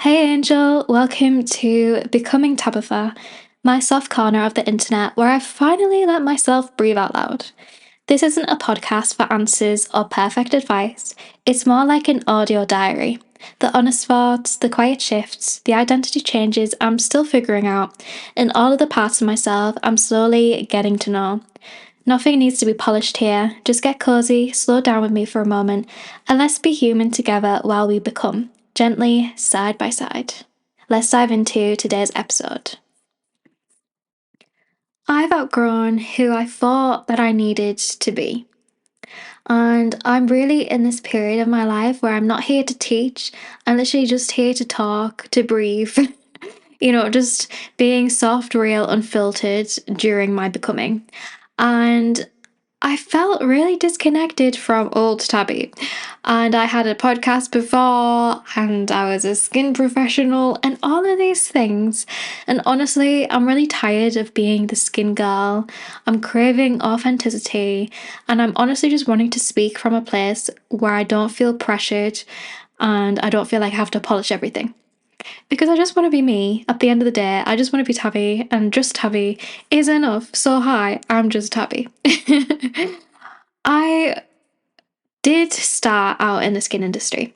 Hey Angel, welcome to Becoming Tabitha, my soft corner of the internet where I finally let myself breathe out loud. This isn't a podcast for answers or perfect advice, it's more like an audio diary. The honest thoughts, the quiet shifts, the identity changes I'm still figuring out, and all of the parts of myself I'm slowly getting to know. Nothing needs to be polished here, just get cozy, slow down with me for a moment, and let's be human together while we become, gently, side by side. Let's dive into today's episode. I've outgrown who I thought that I needed to be. And I'm really in this period of my life where I'm not here to teach, I'm literally just here to talk, to breathe, just being soft, real, unfiltered during my becoming. And I felt really disconnected from old Tabby. And I had a podcast before, and I was a skin professional, and all of these things. And honestly, I'm really tired of being the skin girl. I'm craving authenticity, and I'm honestly just wanting to speak from a place where I don't feel pressured and I don't feel like I have to polish everything. Because I just want to be me. At the end of the day, I just want to be Tabby, and just Tabby is enough. So, hi, I'm just Tabby. I did start out in the skin industry.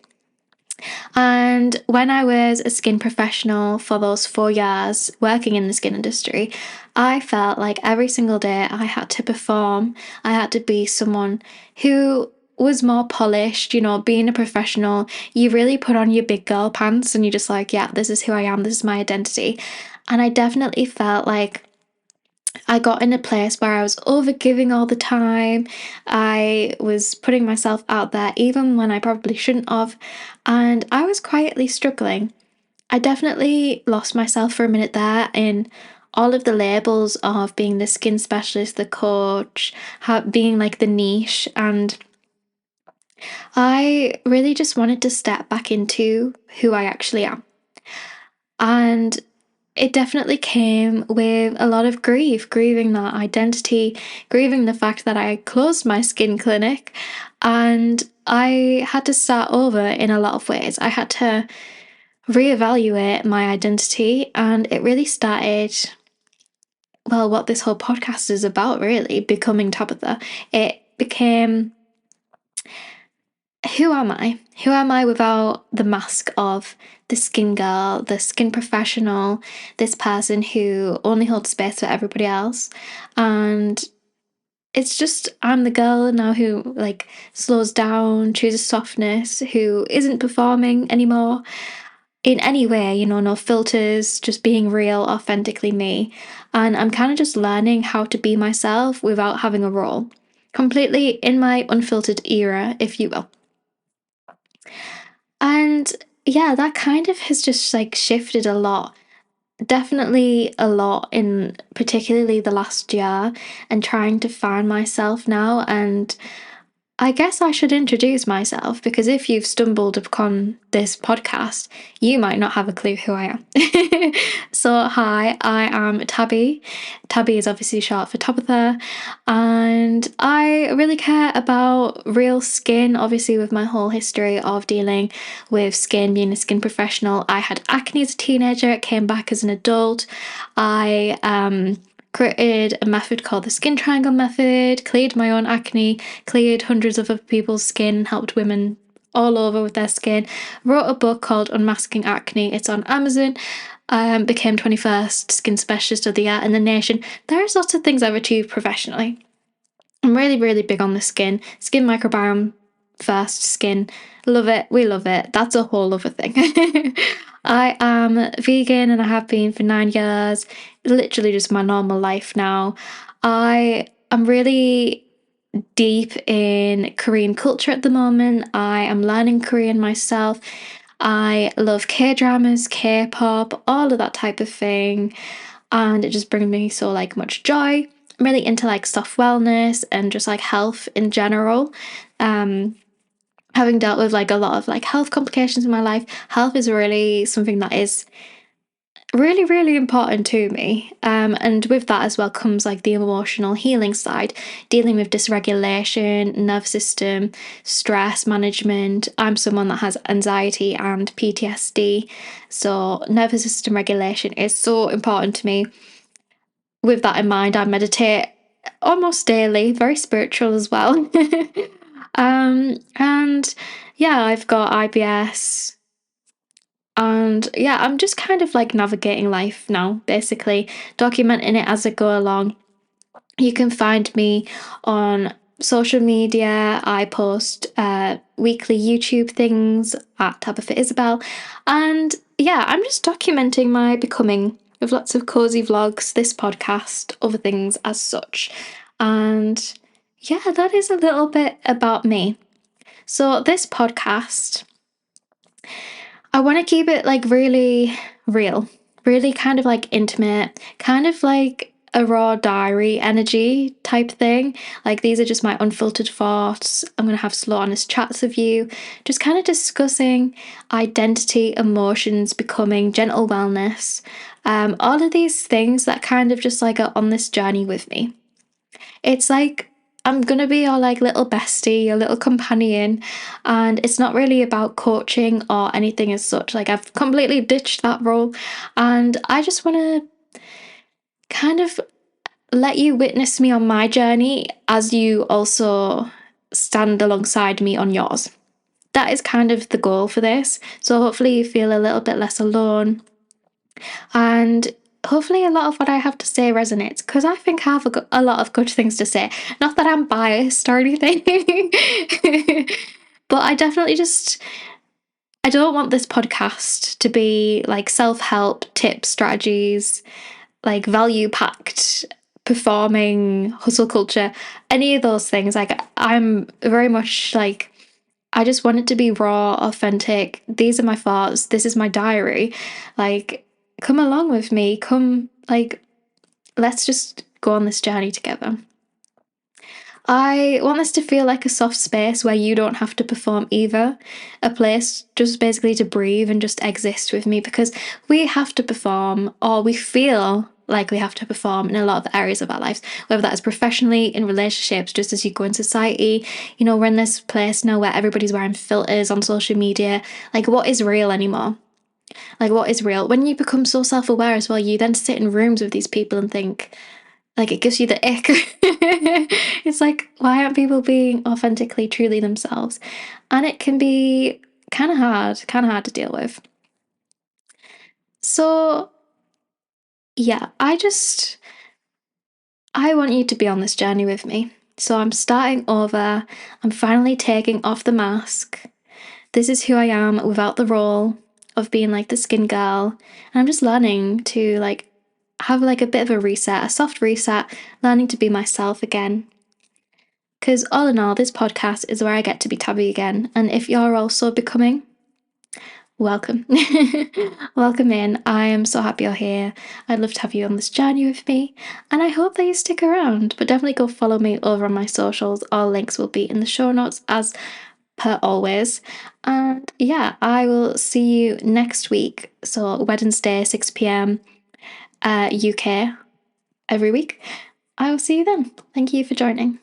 And when I was a skin professional for those 4 years working in the skin industry, I felt like every single day I had to perform. I had to be someone who was more polished, being a professional. You really put on your big girl pants and you're just like, yeah, this is who I am, this is my identity. And I definitely felt like I got in a place where I was overgiving all the time. I was putting myself out there even when I probably shouldn't have, and I was quietly struggling. I definitely lost myself for a minute there in all of the labels of being the skin specialist, the coach, being like the niche, and I really just wanted to step back into who I actually am. And it definitely came with a lot of grief, grieving that identity, grieving the fact that I closed my skin clinic, and I had to start over in a lot of ways. I had to reevaluate my identity, and it really started, well, what this whole podcast is about, really, becoming Tabitha. It became, who am I? Who am I without the mask of the skin girl, the skin professional, this person who only holds space for everybody else? And it's just, I'm the girl now who like slows down, chooses softness, who isn't performing anymore in any way, no filters, just being real, authentically me. And I'm kind of just learning how to be myself without having a role. Completely in my unfiltered era, if you will. And yeah, that kind of has just like shifted a lot. Definitely a lot in particularly the last year, and trying to find myself now. And I guess I should introduce myself, because if you've stumbled upon this podcast, you might not have a clue who I am. So, hi, I am Tabby. Tabby is obviously short for Tabitha, and I really care about real skin. Obviously, with my whole history of dealing with skin, being a skin professional, I had acne as a teenager, it came back as an adult. I created a method called the skin triangle method, cleared my own acne, cleared hundreds of other people's skin, helped women all over with their skin, wrote a book called Unmasking Acne. It's on Amazon. Became 21st Skin Specialist of the Year in the nation. There's lots of things I've achieved professionally. I'm really, really big on the skin microbiome first, skin. Love it. We love it. That's a whole other thing. I am vegan and I have been for 9 years. Literally just my normal life now. I am really deep in Korean culture at the moment. I am learning Korean myself. I love K-dramas, K-pop, all of that type of thing. And it just brings me so like much joy. I'm really into like soft wellness and just like health in general. Having dealt with like a lot of like health complications in my life, health is really something that is really, really important to me. And with that as well comes like the emotional healing side, dealing with dysregulation, nerve system, stress management. I'm someone that has anxiety and PTSD. So, nervous system regulation is so important to me. With that in mind, I meditate almost daily, very spiritual as well. And yeah, I've got IBS. And yeah, I'm just kind of like navigating life now, basically, documenting it as I go along. You can find me on social media. I post weekly YouTube things at Tabitha Isabel. And yeah, I'm just documenting my becoming with lots of cozy vlogs, this podcast, other things as such. And yeah, that is a little bit about me. So, this podcast, I want to keep it like really real, really kind of like intimate, kind of like a raw diary energy type thing. Like, these are just my unfiltered thoughts. I'm going to have slow, honest chats with you, just kind of discussing identity, emotions, becoming, gentle wellness, all of these things that kind of just like are on this journey with me. It's like I'm gonna be your like little bestie, your little companion, and it's not really about coaching or anything as such. Like, I've completely ditched that role, and I just want to kind of let you witness me on my journey as you also stand alongside me on yours. That is kind of the goal for this. So hopefully you feel a little bit less alone, and hopefully a lot of what I have to say resonates, because I think I have a lot of good things to say. Not that I'm biased or anything, but I definitely just, I don't want this podcast to be like self-help tips, strategies, like value packed performing, hustle culture, any of those things. Like, I'm very much like, I just want it to be raw, authentic. These are my thoughts. This is my diary. Like, come along with me. Come, like, let's just go on this journey together. I want this to feel like a soft space where you don't have to perform either. A place just basically to breathe and just exist with me, because we have to perform, or we feel like we have to perform in a lot of areas of our lives, whether that is professionally, in relationships, just as you go in society. You know, we're in this place now where everybody's wearing filters on social media. Like, what is real anymore? Like, what is real? When you become so self-aware as well, you then sit in rooms with these people and think, like, it gives you the ick. It's like, why aren't people being authentically, truly themselves? And it can be kind of hard to deal with. So, yeah, I want you to be on this journey with me. So I'm starting over. I'm finally taking off the mask. This is who I am without the role of being like the skin girl. And I'm just learning to like have like a bit of a reset, a soft reset, learning to be myself again. Because all in all, this podcast is where I get to be Tabby again. And if you're also becoming, welcome. Welcome in. I am so happy you're here. I'd love to have you on this journey with me. And I hope that you stick around. But definitely go follow me over on my socials. All links will be in the show notes as per always. And yeah, I will see you next week. So Wednesday, 6 p.m. UK every week. I will see you then. Thank you for joining.